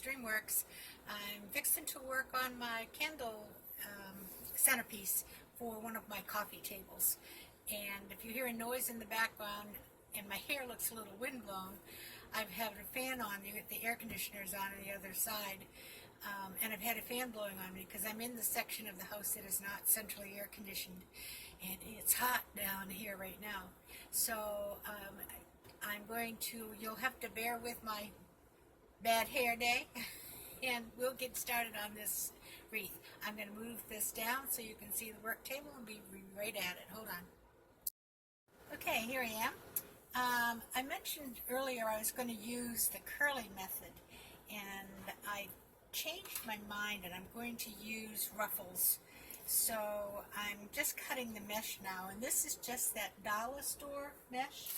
Dreamworks. I'm fixing to work on my candle centerpiece for one of my coffee tables. And if you hear a noise in the background and my hair looks a little windblown, I've had a fan on, the air conditioner's on the other side, and I've had a fan blowing on me because I'm in the section of the house that is not centrally air conditioned, and it's hot down here right now. So you'll have to bear with my bad hair day, and we'll get started on this wreath. I'm going to move this down so you can see the work table and be right at it. Hold on. Okay, here I am. I mentioned earlier I was going to use the curly method, and I changed my mind and I'm going to use Ruffles. So I'm just cutting the mesh now, and this is just that dollar store mesh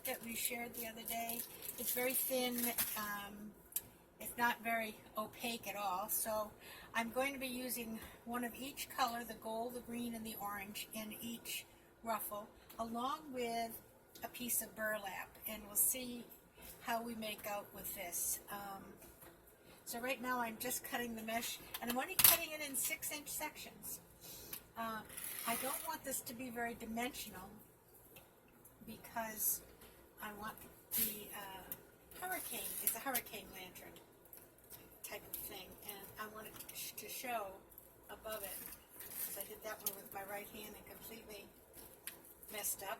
that we shared the other day. It's very thin. It's not very opaque at all. So I'm going to be using one of each color, the gold, the green, and the orange in each ruffle, along with a piece of burlap, and we'll see how we make out with this. So right now I'm just cutting the mesh, and I'm only cutting it in 6-inch sections. I don't want this to be very dimensional because I want the hurricane, it's a hurricane lantern type of thing, and I want it to show above it, because I did that one with my right hand and completely messed up.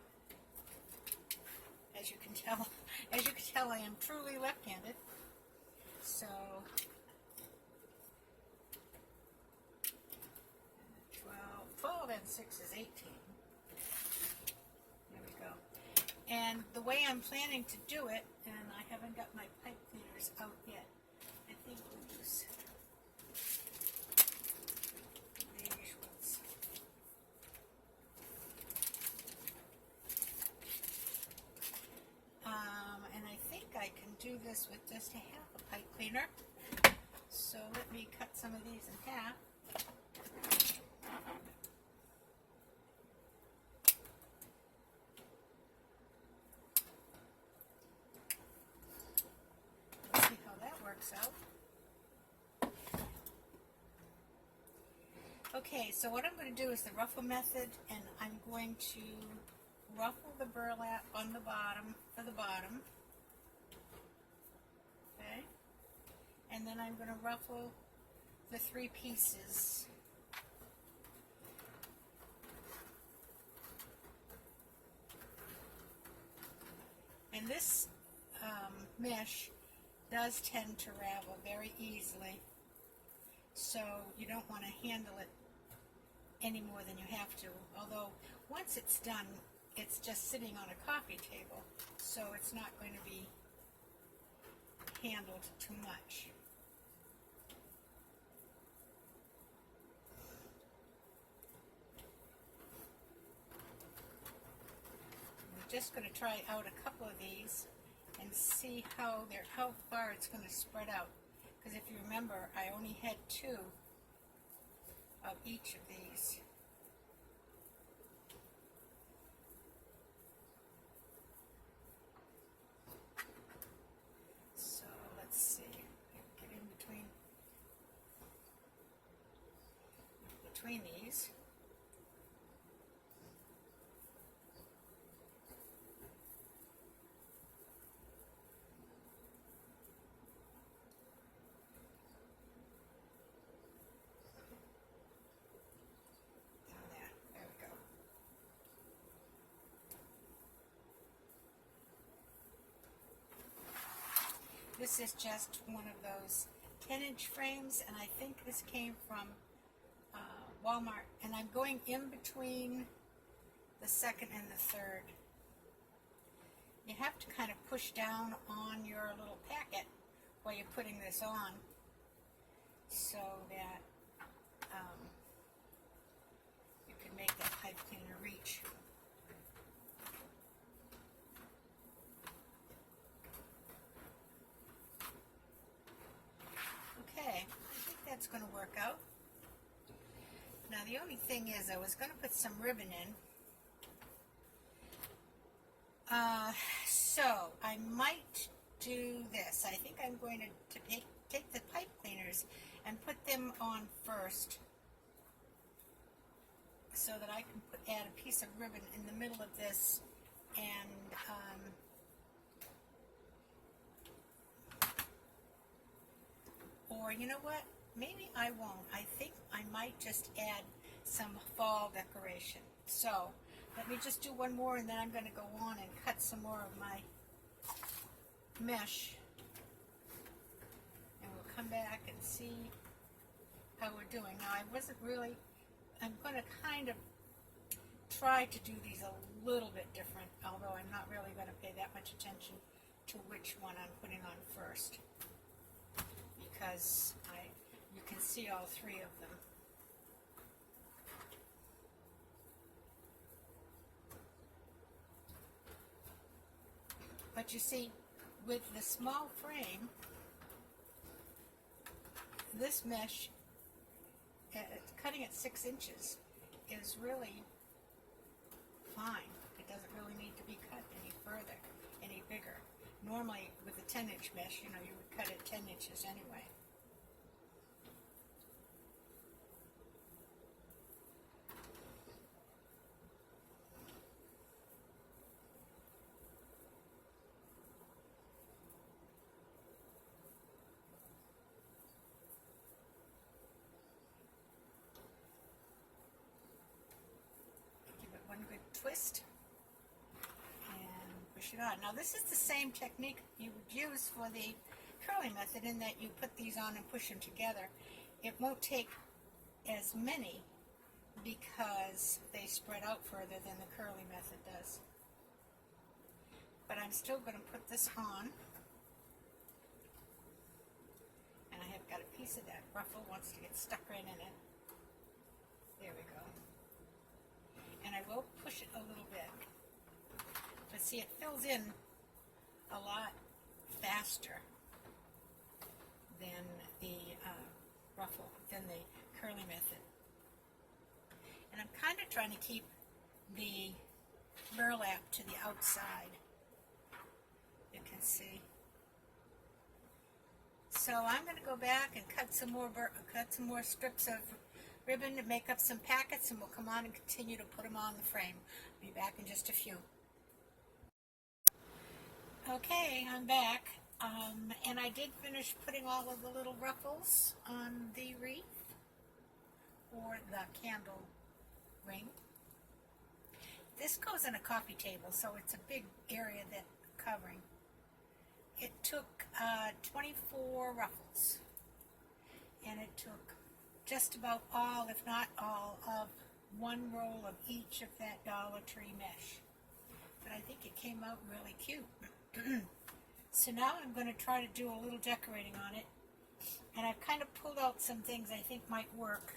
As you can tell, I am truly left-handed. So 12 and 6 is 18. There we go. And the way I'm planning to do it, and I haven't got my pipe cleaners out yet, I think we'll use these ones. And I think I can do this with just a half a pipe cleaner. So let me cut some of these in half. Let's see how that works out. Okay, so what I'm going to do is the ruffle method, and I'm going to ruffle the burlap on the bottom for the bottom. Okay, and then I'm going to ruffle the 3 pieces. And this mesh does tend to ravel very easily, so you don't want to handle it any more than you have to. Although once it's done, it's just sitting on a coffee table, so it's not going to be handled too much. I'm just going to try out a couple of these and see how far it's going to spread out. Because if you remember, I only had 2 of each of these. So let's see. Get in between these. This is just one of those 10-inch frames, and I think this came from Walmart. And I'm going in between the second and the third. You have to kind of push down on your little packet while you're putting this on, so that you can make that pipe cleaner reach. Okay, I think that's going to work out. Now the only thing is, I was going to put some ribbon in. So I might do this. I think I'm going to take the pipe cleaners and put them on first, so that I can add a piece of ribbon in the middle of this, and or you know what, maybe I won't. I think I might just add some fall decoration. So let me just do one more, and then I'm going to go on and cut some more of my mesh, and we'll come back and see how we're doing. Now I'm going to kind of try to do these a little bit different, although I'm not really going to pay that much attention to which one I'm putting on first, because you can see all three of them. But you see, with the small frame, this mesh, cutting at 6 inches, is really fine. It doesn't really need to be cut any further, any bigger. Normally, with a 10-inch mesh, you would cut it 10 inches anyway. Good twist and push it on. Now this is the same technique you would use for the curly method, in that you put these on and push them together. It won't take as many because they spread out further than the curly method does. But I'm still going to put this on, and I have got a piece of that ruffle wants to get stuck right in it. There we go. And I will push it a little bit. But see, it fills in a lot faster than the ruffle, than the curly method. And I'm kind of trying to keep the burlap to the outside. You can see. So I'm going to go back and cut some more strips of ribbon to make up some packets, and we'll come on and continue to put them on the frame. I'll be back in just a few. Okay, I'm back, and I did finish putting all of the little ruffles on the wreath, or the candle ring. This goes in a coffee table, so it's a big area that I'm covering. It took 24 ruffles, and it took just about all, if not all, of one roll of each of that Dollar Tree mesh. But I think it came out really cute. So now I'm going to try to do a little decorating on it, and I've kind of pulled out some things I think might work.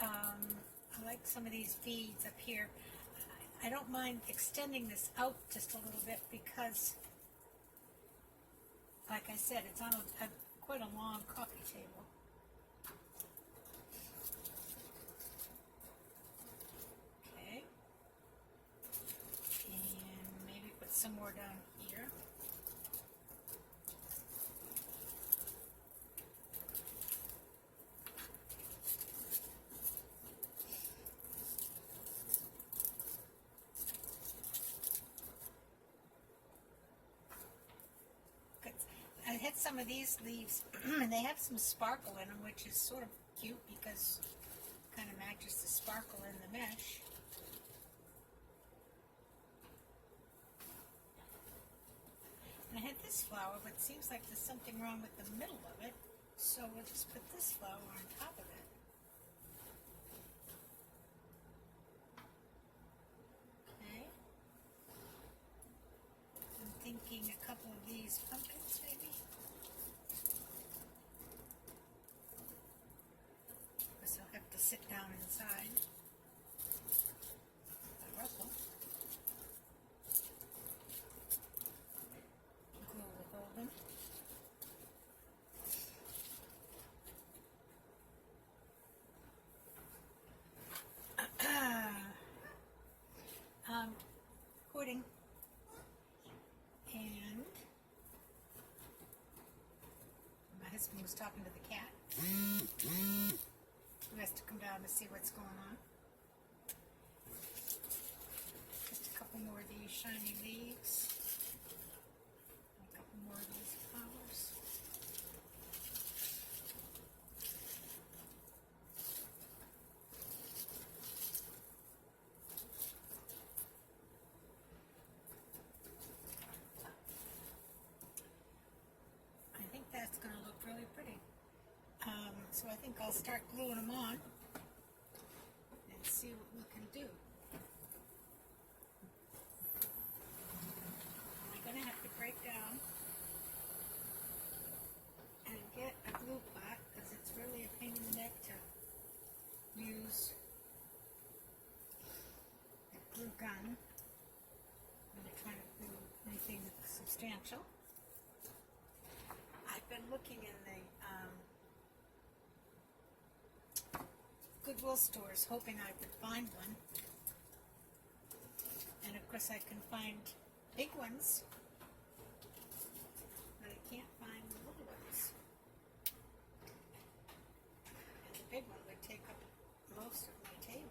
I like some of these beads up here. I don't mind extending this out just a little bit because, like I said, it's on quite a long coffee table. Some more down here. Good. I had some of these leaves, and they have some sparkle in them, which is sort of cute because it kind of matches the sparkle in the mesh. I had this flower, but it seems like there's something wrong with the middle of it, so we'll just put this flower on top of it. Okay. I'm thinking a couple of these pumpkins, maybe. Guess I'll have to sit down inside. The ruffle. Recording, and was talking to the cat, who has to come down to see what's going on. Just a couple more of these shiny leaves. A couple more of these flowers. I think that's going to look really pretty. So I think I'll start gluing them on and see what we can do. I'm going to have to break down and get a glue pot because it's really a pain in the neck to use a glue gun when you're trying to glue anything substantial. I've been looking in the Goodwill stores hoping I could find one, and of course I can find big ones, but I can't find the little ones, and the big one would take up most of my table.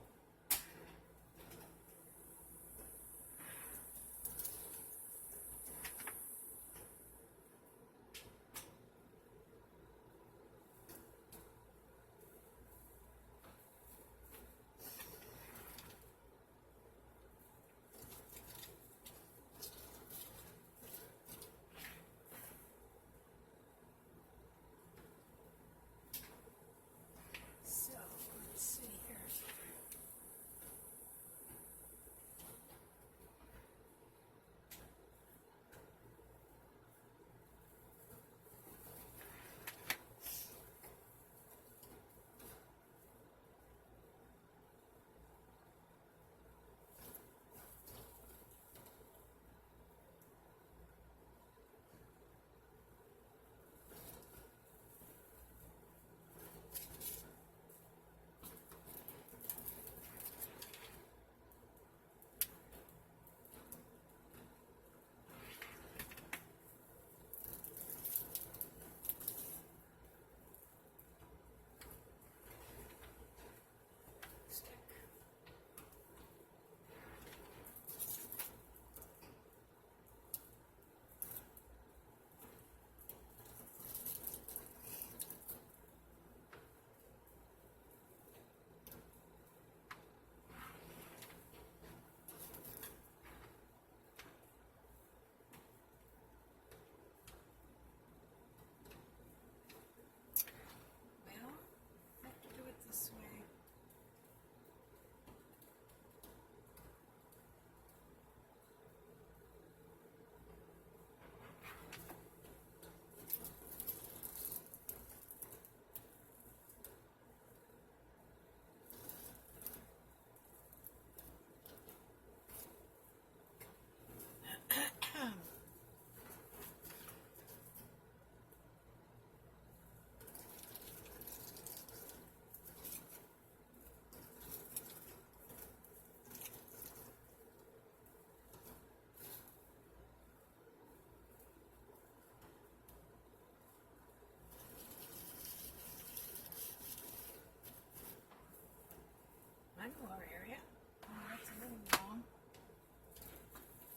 One more area. Oh, that's a little long.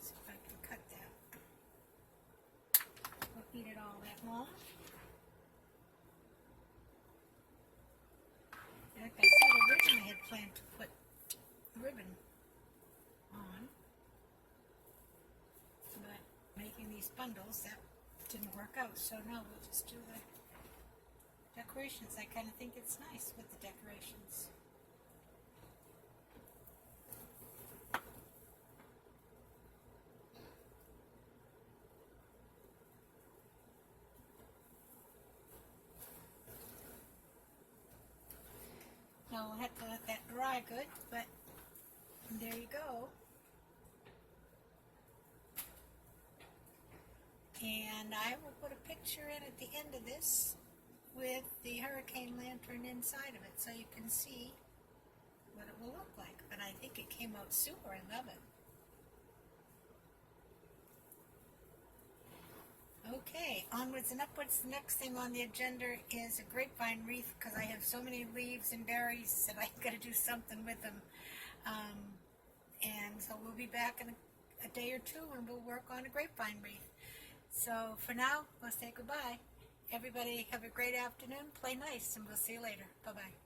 See if I can cut that. Won't need it all that long. Like I said, originally I had planned to put ribbon on, but making these bundles, that didn't work out, so now we'll just do the decorations. I kind of think it's nice with the decorations. Now we'll have to let that dry good, but there you go. And I will put a picture in at the end of this with the hurricane lantern inside of it so you can see what it will look like. But I think it came out super. I love it. Okay, onwards and upwards. The next thing on the agenda is a grapevine wreath because I have so many leaves and berries that I've got to do something with them. And so we'll be back in a day or two and we'll work on a grapevine wreath. So for now, we'll say goodbye. Everybody have a great afternoon, play nice, and we'll see you later. Bye-bye.